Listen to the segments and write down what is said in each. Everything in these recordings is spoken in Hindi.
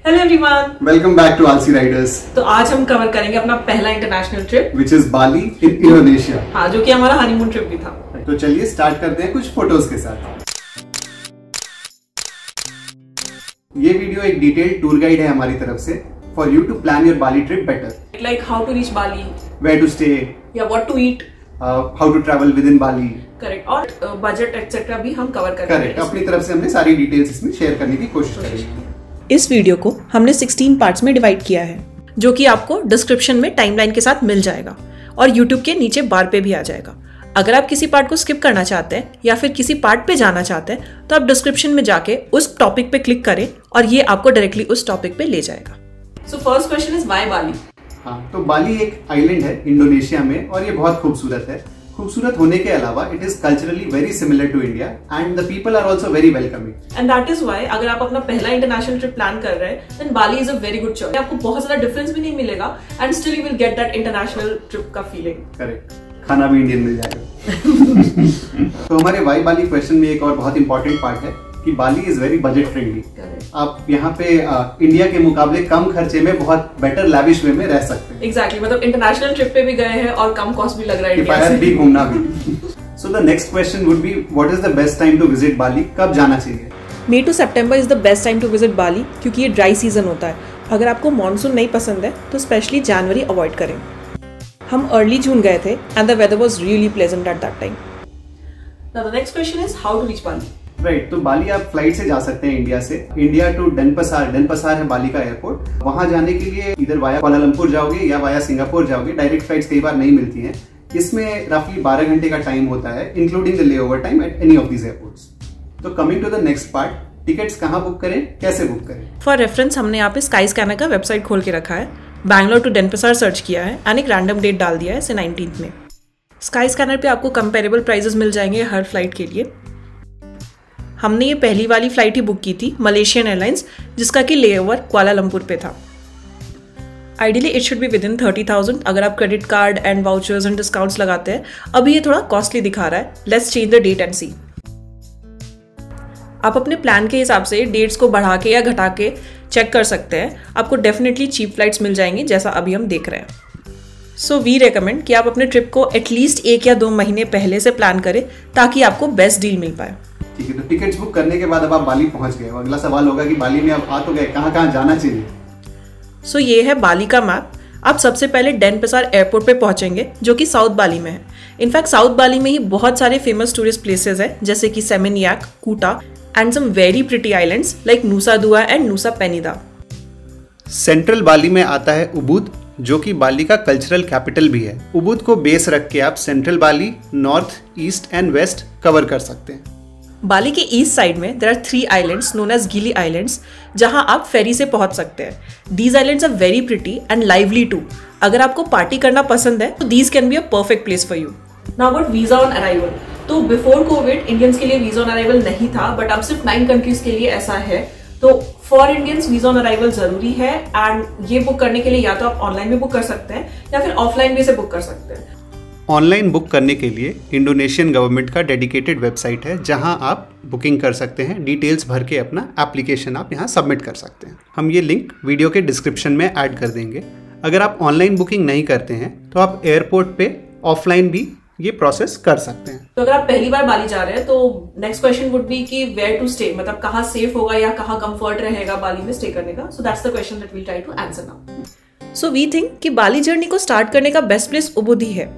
Hello everyone, welcome back to Aalsi riders. तो आज हम कवर करेंगे अपना पहला international trip which is Bali in Indonesia. हाँ, जो कि हमारा हनीमून ट्रिप भी था। तो चलिए स्टार्ट करते हैं कुछ फोटोज के साथ। ये वीडियो एक डिटेल्ड टूर गाइड है हमारी तरफ से for you to plan your Bali trip better, like how to reach Bali, where to stay या what to eat, how to travel within Bali. Correct, और बजट एक्सेट्रा भी हम कवर करेंगे। करेक्ट, अपनी तरफ से हमने सारी डिटेल्स इसमें शेयर करने की कोशिश करेंगे। इस वीडियो को हमने 16 पार्ट्स में डिवाइड किया है, जो कि आपको डिस्क्रिप्शन में टाइमलाइन के साथ मिल जाएगा और YouTube के नीचे बार पे भी आ जाएगा। अगर आप किसी पार्ट को स्किप करना चाहते हैं या फिर किसी पार्ट पे जाना चाहते हैं तो आप डिस्क्रिप्शन में जाके उस टॉपिक पे क्लिक करें और ये आपको डायरेक्टली उस टॉपिक पे ले जाएगा। So first question is why Bali. हाँ, तो बाली एक आइलैंड है इंडोनेशिया में और ये बहुत खूबसूरत है। खूबसूरत होने के अलावा it is culturally very similar to India and the people are also very welcoming. And that is why अगर आप अपना पहला इंटरनेशनल ट्रिप प्लान कर रहे हैं then Bali is a very good choice. आपको बहुत ज्यादा डिफरेंस भी नहीं मिलेगा and still you will get that international trip का फीलिंग। करेक्ट, खाना भी इंडियन मिल जाएगा। तो हमारे वाई बाली क्वेश्चन में एक और बहुत इंपॉर्टेंट पार्ट है कि बाली इज वेरी बजट फ्रेंडली। आप यहाँ पे इंडिया के मुकाबले कम खर्चे में बहुत बेटर लैविश वे में रह सकते हैं। एग्जैक्टली, मतलब इंटरनेशनल ट्रिप पे भी गए हैं और कम कॉस्ट भी लग रहा है, किफायत भी, घूमना भी। So the next question would be what is the best time to visit Bali? कब जाना चाहिए? May to September is the best time to visit Bali क्योंकि ये ड्राई सीजन होता है। अगर आपको मानसून नहीं पसंद है तो स्पेशली जनवरी अवॉइड करें। हम अर्ली जून गए थे and the weather was really pleasant at that time. Now the next question is how to reach Bali. Right, तो बाली आप फ्लाइट से जा सकते हैं इंडिया से। इंडिया टू डेनपसार, डेनपसार है बाली का एयरपोर्ट। वहां जाने के लिए इधर वाया कुआलालंपुर जाओगे या वाया सिंगापुर जाओगे। डायरेक्ट फ्लाइट्स कई बार नहीं मिलती हैं। इसमें रफली 12 घंटे का टाइम होता है including the layover time at any of these airports. तो coming to the next part, tickets कहाँ बुक करें, कैसे बुक करें? फॉर रेफरेंस हमने यहाँ पे स्काई स्कैनर का वेबसाइट खोल के रखा है। बैंगलोर टू डेनपसार सर्च किया है एंड एक रैंडम डेट डाल दिया है, इसे 19th में। स्काई स्कैनर पे आपको कंपेरेबल प्राइजेस मिल जाएंगे हर फ्लाइट के लिए। हमने ये पहली वाली फ्लाइट ही बुक की थी मलेशियन एयरलाइंस, जिसका कि लेओवर कुआलालंपुर पे था। Ideally it should be within 30,000 अगर आप credit card and vouchers and discounts लगाते हैं। अभी ये थोड़ा कॉस्टली दिखा रहा है, let's change the date and see. आप अपने प्लान के हिसाब से डेट्स को बढ़ा के या घटा के चेक कर सकते हैं। आपको डेफिनेटली चीप फ्लाइट्स मिल जाएंगी जैसा अभी हम देख रहे हैं। सो वी रेकमेंड कि आप अपने ट्रिप को एटलीस्ट 1 या 2 महीने पहले से प्लान करें ताकि आपको बेस्ट डील मिल पाए। ठीक है, तो टिकट्स बुक करने के बाद अब आप बाली पहुंच गए। अगला सवाल होगा कि बाली में आप आ तो गए, कहाँ कहाँ जाना चाहिए? सो ये है बाली का मैप। आप सबसे पहले डेनपसार एयरपोर्ट पे पहुंचेंगे जो कि साउथ बाली में है। इनफैक्ट साउथ बाली में ही बहुत सारे फेमस टूरिस्ट प्लेसेस हैं जैसे कि Seminyak, Kuta and some very pretty islands like Nusa Dua and Nusa Penida. Central Bali में आता है उबुद, जो कि बाली का कल्चरल कैपिटल भी है। उबुद को बेस रख के आप central Bali, north, east and west cover कर सकते हैं। बाली के ईस्ट साइड में there are 3 islands known as Gili islands, जहां आप फेरी से पहुंच सकते हैं। These islands are very pretty and lively too. अगर आपको पार्टी करना पसंद है तो these can be a perfect place for you. Now about visa on arrival, तो बिफोर कोविड इंडियंस के लिए वीजा ऑन अराइवल नहीं था, बट अब सिर्फ 9 कंट्रीज के लिए ऐसा है। तो for Indians visa on arrival जरूरी है एंड ये बुक करने के लिए या तो आप ऑनलाइन भी बुक कर सकते हैं या फिर ऑफलाइन भी इसे बुक कर सकते हैं। ऑनलाइन बुक करने के लिए इंडोनेशियन गवर्नमेंट का डेडिकेटेड वेबसाइट है जहां आप बुकिंग कर सकते हैं। डिटेल्स भर के अपना एप्लीकेशन आप यहां सबमिट कर सकते हैं। हम ये लिंक वीडियो के डिस्क्रिप्शन में ऐड कर देंगे। अगर आप ऑनलाइन बुकिंग नहीं करते हैं तो आप एयरपोर्ट पे ऑफलाइन भी ये प्रोसेस कर सकते हैं। तो अगर आप पहली बार बाली जा रहे हैं तो नेक्स्ट क्वेश्चन वुड बी कि वेयर टू स्टे, मतलब कहाँ सेफ होगा या कहाँ कंफर्ट रहेगा बाली में स्टे करने का। So that's the question that we try to answer now. So we think कि बाली जर्नी को स्टार्ट करने का बेस्ट प्लेस उबुद ही है।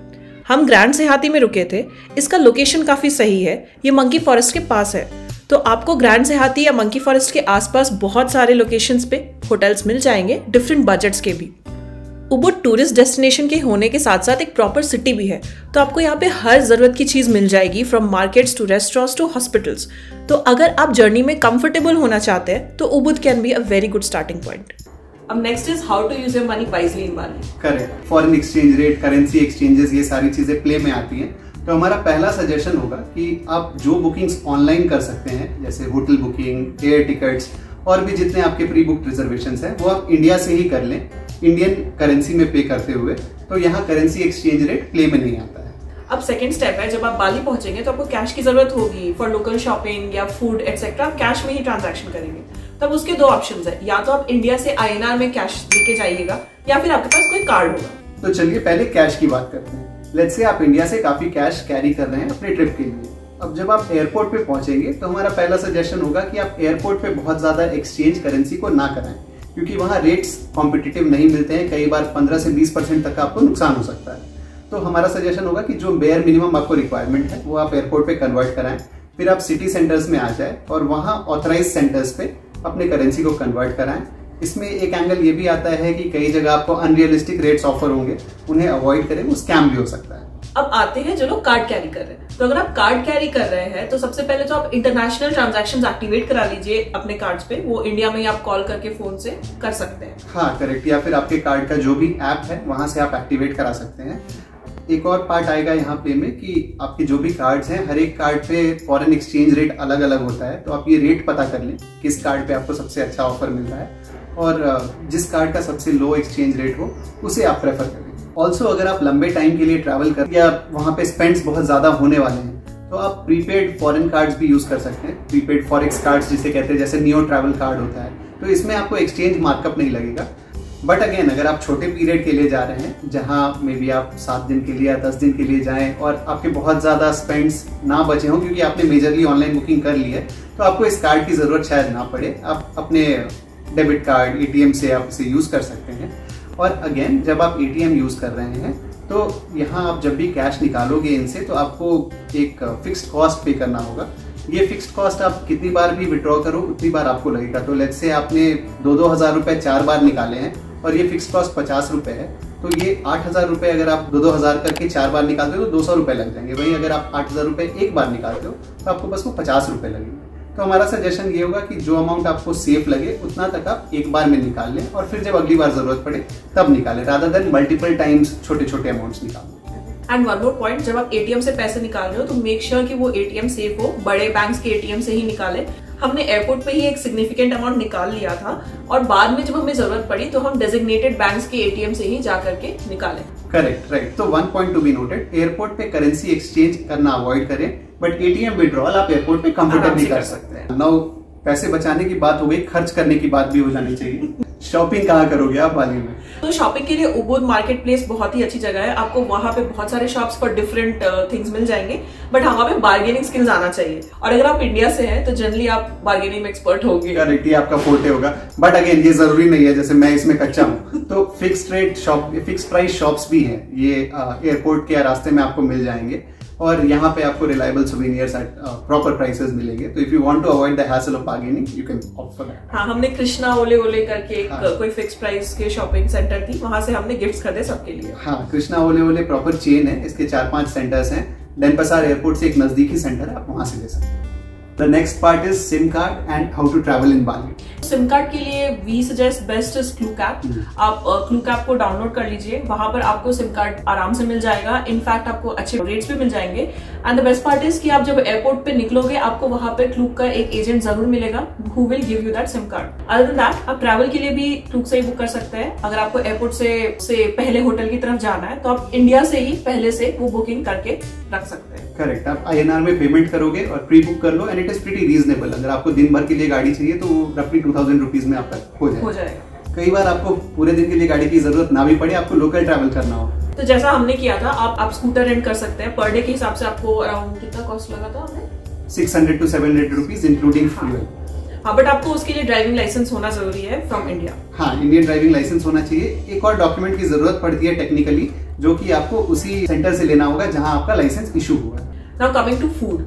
हम ग्रैंड सेहाती में रुके थे। इसका लोकेशन काफी सही है, ये मंकी फॉरेस्ट के पास है। तो आपको ग्रैंड सेहाती या मंकी फॉरेस्ट के आसपास बहुत सारे लोकेशंस पे होटल्स मिल जाएंगे, डिफरेंट बजट्स के भी। उबुद टूरिस्ट डेस्टिनेशन के होने के साथ साथ एक प्रॉपर सिटी भी है, तो आपको यहाँ पे हर जरूरत की चीज मिल जाएगी, from markets to restaurants to hospitals. तो अगर आप जर्नी में कंफर्टेबल होना चाहते हैं तो Ubud can be a very good starting point. अब next is how to use your money wisely in Bali. Correct, foreign exchange rate, currency exchanges, ये सारी चीजें प्ले में आती हैं। तो हमारा पहला सजेशन होगा कि आप जो बुकिंग्स ऑनलाइन कर सकते हैं जैसे होटल बुकिंग, एयर टिकट्स और भी जितने आपके प्री बुक्ड रिजर्वेशंस हैं वो आप इंडिया से ही कर लें, इंडियन करेंसी में पे करते हुए। तो यहाँ करेंसी एक्सचेंज रेट प्ले में नहीं आता है। अब सेकंड स्टेप है, जब आप बाली पहुंचेंगे तो आपको कैश की जरूरत होगी फॉर लोकल शॉपिंग या फूड एटसेट्रा। आप कैश में ही ट्रांजैक्शन करेंगे। तब उसके दो ऑप्शंस है, या तो आप इंडिया से INR में कैश लेके जाइएगा या फिर आपके पास कोई कार्ड होगा। तो चलिए पहले कैश की बात करते हैं। लेट्स से आप इंडिया से काफी कैश कैरी कर रहे हैं अपने ट्रिप के लिए। अब जब आप एयरपोर्ट पे पहुंचेंगे तो हमारा पहला सजेशन होगा कि आप एयरपोर्ट पे बहुत ज्यादा एक्सचेंज करेंसी को ना कराएं, क्योंकि वहाँ रेट्स कॉम्पिटिटिव नहीं मिलते हैं। कई बार 15 से 20% तक का आपको नुकसान हो सकता है। तो हमारा सजेशन होगा कि जो बेयर मिनिमम आपको रिक्वायरमेंट है वो आप एयरपोर्ट पे कन्वर्ट कराएं, फिर आप सिटी सेंटर्स में आ जाए और वहाँ ऑथराइज सेंटर्स पे अपने करेंसी को कन्वर्ट कराएं। इसमें एक एंगल ये भी आता है कि कई जगह आपको अनरियलिस्टिक रेट्स ऑफर होंगे, उन्हें अवॉइड करें, वो स्कैम भी हो सकता है। अब आते हैं जो लोग कार्ड कैरी कर रहे हैं। तो अगर आप कार्ड कैरी कर रहे हैं तो सबसे पहले तो आप इंटरनेशनल ट्रांजैक्शंस एक्टिवेट करा लीजिए अपने कार्ड्स पे। वो इंडिया में ही आप कॉल करके फोन से कर सकते हैं। हाँ करेक्ट, या फिर आपके कार्ड का जो भी ऐप है वहां से आप एक्टिवेट करा सकते हैं। एक और पार्ट आएगा यहाँ पे में कि आपके जो भी कार्ड्स हैं, हर एक कार्ड पे फॉरेन एक्सचेंज रेट अलग अलग होता है। तो आप ये रेट पता कर लें किस कार्ड पे आपको सबसे अच्छा ऑफर मिल रहा है, और जिस कार्ड का सबसे लो एक्सचेंज रेट हो उसे आप प्रेफर करें। ऑल्सो अगर आप लंबे टाइम के लिए ट्रैवल कर या वहाँ पे स्पेंड्स बहुत ज्यादा होने वाले हैं तो आप प्रीपेड फॉरेन कार्ड्स भी यूज कर सकते हैं। प्रीपेड फॉरेक्स कार्ड्स जिसे कहते हैं, जैसे नियो ट्रैवल कार्ड होता है, तो इसमें आपको एक्सचेंज मार्कअप नहीं लगेगा। बट अगेन अगर आप छोटे पीरियड के लिए जा रहे हैं, जहाँ मे बी आप 7 दिन के लिए या 10 दिन के लिए जाएं और आपके बहुत ज्यादा स्पेंड्स ना बचे हों क्योंकि आपने मेजरली ऑनलाइन बुकिंग कर ली है, तो आपको इस कार्ड की जरूरत शायद ना पड़े। आप अपने डेबिट कार्ड, ATM से आप इसे यूज कर सकते हैं। और अगेन जब आप ATM यूज कर रहे हैं तो यहाँ आप जब भी कैश निकालोगे इनसे तो आपको एक फिक्स्ड कॉस्ट पे करना होगा। ये फिक्स्ड कॉस्ट आप कितनी बार भी विड्रॉ करो उतनी बार आपको लगेगा। तो लेट्स से आपने 2-2 हज़ार रुपए 4 बार निकाले हैं और ये फिक्स्ड कॉस्ट 50 रुपए है, तो ये 8,000 रुपए अगर आप 2-2 हज़ार करके 4 बार निकालते हो तो 200 रुपए लग जाएंगे। वहीं अगर आप 8,000 रुपए एक बार निकालते हो तो आपको बस वो 50 रुपए लगेंगे। तो हमारा सजेशन ये होगा कि जो अमाउंट आपको सेफ लगे उतना तक आप एक बार में निकाल लें और फिर जब अगली बार जरूरत पड़े तब निकालें, रादर देन मल्टीपल टाइम्स छोटे छोटे अमाउंट्स निकालें। एंड वन मोर पॉइंट, जब आप ATM से पैसे निकाल रहे हो तो मेक श्योर कि वो ATM सेफ हो। बड़े बैंक्स के ATM से ही निकालें। हमने एयरपोर्ट पे ही एक सिग्निफिकेंट अमाउंट निकाल लिया था और बाद में जब हमें जरूरत पड़ी तो हम डेजिग्नेटेड बैंक्स के ATM से ही जा करके निकालें। Correct, right. तो 1 point to be noted, airport पे करेंसी एक्सचेंज करना अवॉइड करें, बट ATM विड्रॉल आप एयरपोर्ट पे कंफर्टेबली कर सकते हैं। नाउ पैसे बचाने की बात हो गई, खर्च करने की बात भी हो जानी चाहिए। शॉपिंग कहाँ करोगे आप बाली में? तो शॉपिंग के लिए उबुद मार्केट प्लेस बहुत ही अच्छी जगह है। आपको वहां पे बहुत सारे शॉप्स फॉर डिफरेंट थिंग्स मिल जाएंगे, बट वहां पे बार्गेनिंग स्किल्स आना चाहिए। और अगर आप इंडिया से हैं तो जनरली आप बार्गेनिंग में एक्सपर्ट होंगे। करेक्ट, ये आपका फोर्टे होगा। बट अगेन ये जरूरी नहीं है, जैसे मैं इसमें कच्चा हूँ। तो fixed rate shop, fixed price shops भी हैं, ये एयरपोर्ट के रास्ते में आपको मिल जाएंगे और यहाँ पे आपको reliable souvenirs at proper prices मिलेंगे। तो if you want to avoid the hassle of bargaining you can opt for that. हाँ, हमने कृष्णा ओले ओले करके एक कोई फिक्स प्राइस के शॉपिंग सेंटर थी, वहां से हमने गिफ्ट्स खरीदे सबके लिए। हाँ, कृष्णा ओले ओले प्रॉपर चेन है, इसके 4-5 सेंटर्स हैं। डेनपसार एयरपोर्ट से एक नजदीकी सेंटर है, आप वहां से ले सकते हैं। The next part is SIM card and how to travel in Bali. SIM card के लिए वी सजेस्ट बेस्ट इज क्लूकैप। आप क्लूकैप को डाउनलोड कर लीजिए, वहां पर आपको सिम कार्ड आराम से मिल जाएगा। इनफैक्ट आपको अच्छे रेट्स भी मिल जाएंगे। And the best part is कि आप जब एयरपोर्ट पे निकलोगे आपको वहां पर क्लूक का एक एजेंट जरूर मिलेगा who will give you that SIM card. Other than that आप ट्रैवल के लिए भी क्लूक से ही बुक कर सकते हैं। अगर आपको एयरपोर्ट से पहले होटल की तरफ जाना है तो आप इंडिया से ही पहले से वो बुकिंग करके रख सकते हैं। करेक्ट, आप INR में पेमेंट करोगे और प्री बुक कर लो and it is pretty reasonable. अगर आपको दिन भर के लिए गाड़ी चाहिए तो रफली 2000 रुपीज में आपका हो जाएगा। कई बार आपको पूरे दिन के लिए गाड़ी की जरूरत ना भी पड़े, आपको लोकल ट्रैवल करना हो तो जैसा हमने किया था, आप स्कूटर रेंट कर सकते हैं। पर डे के हिसाब से आपको अराउंड कितना कॉस्ट लगा था हमें? 600 to 700 रुपीज इंक्लूडिंग फ्यूल। हाँ, बट आपको उसके लिए ड्राइविंग लाइसेंस होना जरूरी है फ्रॉम इंडिया। हाँ, इंडियन ड्राइविंग लाइसेंस होना चाहिए। एक और डॉक्यूमेंट की जरूरत पड़ती है टेक्निकली, जो कि आपको उसी सेंटर से लेना होगा जहां आपका लाइसेंस इशू हुआ है। नाउ कमिंग टू फूड,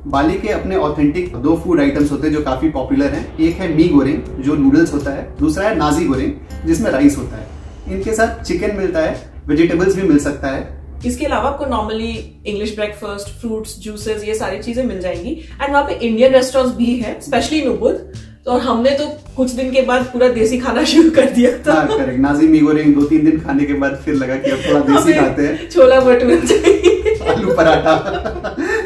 बाली के अपने ऑथेंटिक 2 फूड आइटम्स होते हैं जो काफी पॉपुलर हैं। एक है मी गोरेंग जो नूडल्स होता है, दूसरा है नाजी गोरेंग जिसमें राइस होता है। इनके साथ चिकन मिलता है, वेजिटेबल्स भी मिल सकता है। इसके अलावा आपको normally English breakfast, fruits, juices, ये सारी चीजें मिल जाएंगी। एंड वहाँ पे इंडियन रेस्टोरेंट्स भी है, स्पेशली इन उबुद। और हमने तो कुछ दिन के बाद पूरा देसी खाना शुरू कर दिया था। हाँ, करेक्ट। नाजी मी गोरेंग 2-3 दिन खाने के बाद फिर लगा कि अब थोड़ा देसी खाते हैं। छोला भटूरा चाहिए, आलू पराठा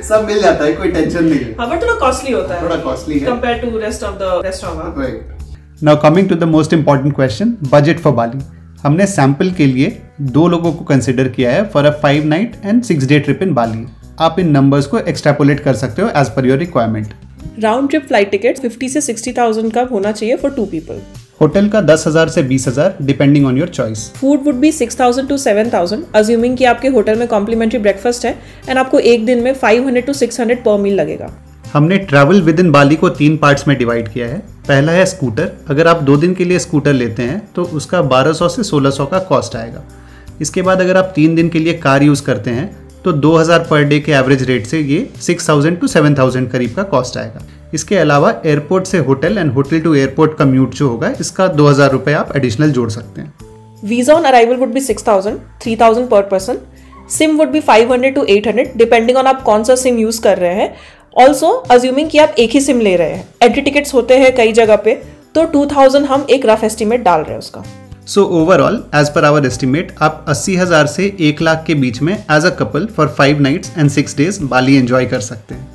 सब मिल जाता है, कोई टेंशन नहीं है। हाँ, बट थोड़ा कॉस्टली होता है, थोड़ा कॉस्टली है compare to rest of the restaurant. Right. Now coming to the most important question, budget for Bali. हमने सैंपल के लिए 2 लोगों को कंसिडर किया है for a 5 night and 6 day trip in Bali. आप इन नंबर्स को एक्सट्रापोलेट कर सकते हो as per your requirement. Round trip flight ticket 50 से 60,000 का होना चाहिए फॉर 2 पीपल। होटल का 10,000 से 20,000 depending on your choice. Food would be 6,000 to 7,000 assuming कि आपके होटल में कॉम्प्लीमेंट्री ब्रेकफास्ट है एंड आपको एक दिन में 500 to 600 पर मील लगेगा। हमने ट्रैवल विद इन बाली को 3 पार्ट्स में डिवाइड किया है। पहला है स्कूटर। अगर आप 2 दिन के लिए स्कूटर लेते हैं तो उसका 1200 से 1600 का कॉस्ट आएगा। इसके बाद अगर आप 3 दिन के लिए कार यूज़ करते हैं तो 2,000 पर डे के एवरेज रेट से ये 6,000 to 7,000 करीब का कॉस्ट आएगा। इसके अलावा एयरपोर्ट से hotel and hotel to airport commute जो होगा इसका 2,000 रुपये आप एडिशनल जोड़ सकते हैं। Visa on arrival would be 6,000, 3,000 पर person. SIM would be 500 to 800 depending on आप कौन सा सिम यूज कर रहे हैं। ऑल्सो अज्यूमिंग कि आप एक ही सिम ले रहे हैं। एंट्री टिकट्स होते हैं कई जगह पे, तो 2,000 हम एक रफ एस्टिमेट डाल रहे हैं उसका। So overall as per our estimate आप 80,000 से 1 लाख के बीच में as a couple for 5 nights and 6 days Bali enjoy कर सकते हैं।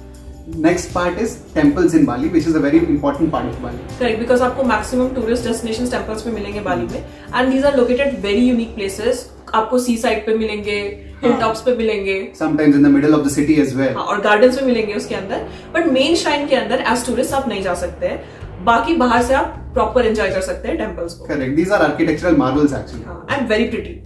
Next part is temples in Bali which is a very important part of Bali. Correct, because आपको मैक्सिमम टूरिस्ट डेस्टिनेशंस टेम्पल्स में मिलेंगे बाली में and these are located very unique places. आपको सी साइड पे मिलेंगे, हिल टॉप्स पे मिलेंगे, sometimes in the middle of the city as well, और गार्डन्स में मिलेंगे उसके अंदर। बट मेन श्राइन के अंदर एज टूरिस्ट आप नहीं जा सकते हैं, बाकी बाहर से आप प्रॉपर एंजॉय कर सकते हैं टेम्पल्स को। Correct, these are architectural marvels actually and very pretty.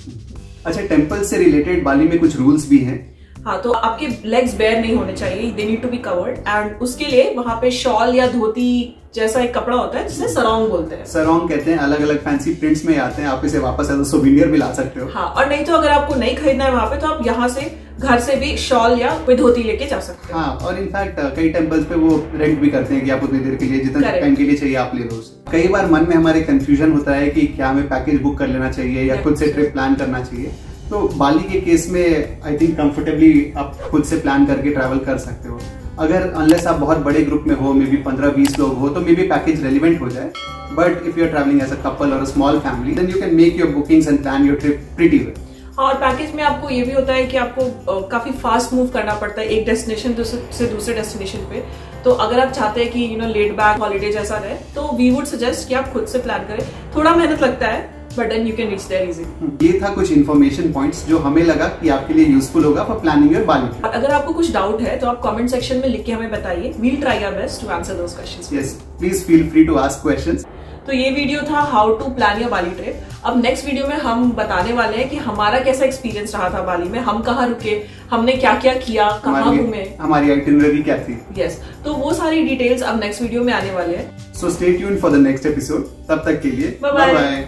अच्छा, टेम्पल से रिलेटेड बाली में कुछ रूल्स भी हैं। हाँ, तो आपके लेग्स बेयर नहीं होने चाहिए, they need to be covered and उसके लिए वहां पे शॉल या धोती जैसा एक कपड़ा होता है जिसे सरोंग बोलते हैं। सरोंग कहते हैं, अलग अलग फैंसी प्रिंट्स में आते हैं, आप इसे वापस एज अ सोवेनियर भी ला सकते हो। हाँ, और नहीं तो अगर आपको नहीं खरीदना है वहां पे तो आप यहाँ से घर से भी शॉल या कोई धोती लेके जा सकते हैं। हाँ, और इनफैक्ट कई टेम्पल्स पे वो रेंट भी करते हैं कि आप उतनी देर के लिए, जितना टाइम के लिए चाहिए आप ले लो। कई बार मन में हमारे कंफ्यूजन होता है कि क्या हमें पैकेज बुक कर लेना चाहिए या खुद से ट्रिप प्लान करना चाहिए। तो बाली के केस में आई थिंक कंफर्टेबली आप खुद से प्लान करके ट्रैवल कर सकते हो। अगर अनलेस आप बहुत बड़े ग्रुप में हो, मे बी 15-20 लोग हो, तो मे बी पैकेज रेलिवेंट हो जाए। But if you are travelling as a couple और a small family then you can make your bookings and plan your trip pretty well. और पैकेज में आपको ये भी होता है कि आपको काफी फास्ट मूव करना पड़ता है एक डेस्टिनेशन से दूसरे डेस्टिनेशन पे। तो अगर आप चाहते हैं कि लेड बैक हॉलीडे जैसा रहे तो वी वुड सजेस्ट कि आप खुद से प्लान करें। थोड़ा मेहनत लगता है but then you can reach there easily. ये था कुछ इन्फॉर्मेशन पॉइंट्स जो हमें लगा कि आपके लिए यूजफुल होगा for planning your Bali trip. अगर आपको कुछ डाउट है तो आप कमेंट सेक्शन में लिख के हमें बताइए। We will try our best to answer those questions. Yes, please feel free to ask questions. तो ये वीडियो था how to plan your Bali trip. अब नेक्स्ट वीडियो में हम बताने वाले हैं कि हमारा कैसा एक्सपीरियंस रहा था बाली में, हम कहाँ रुके, हमने क्या क्या किया, कहाँ घूमे, हमारी आइटिनरी क्या थी। यस, तो वो सारी डिटेल्स अब नेक्स्ट वीडियो में आने वाले हैं। So stay tuned for the next episode. तब तक के लिए बाय बाय।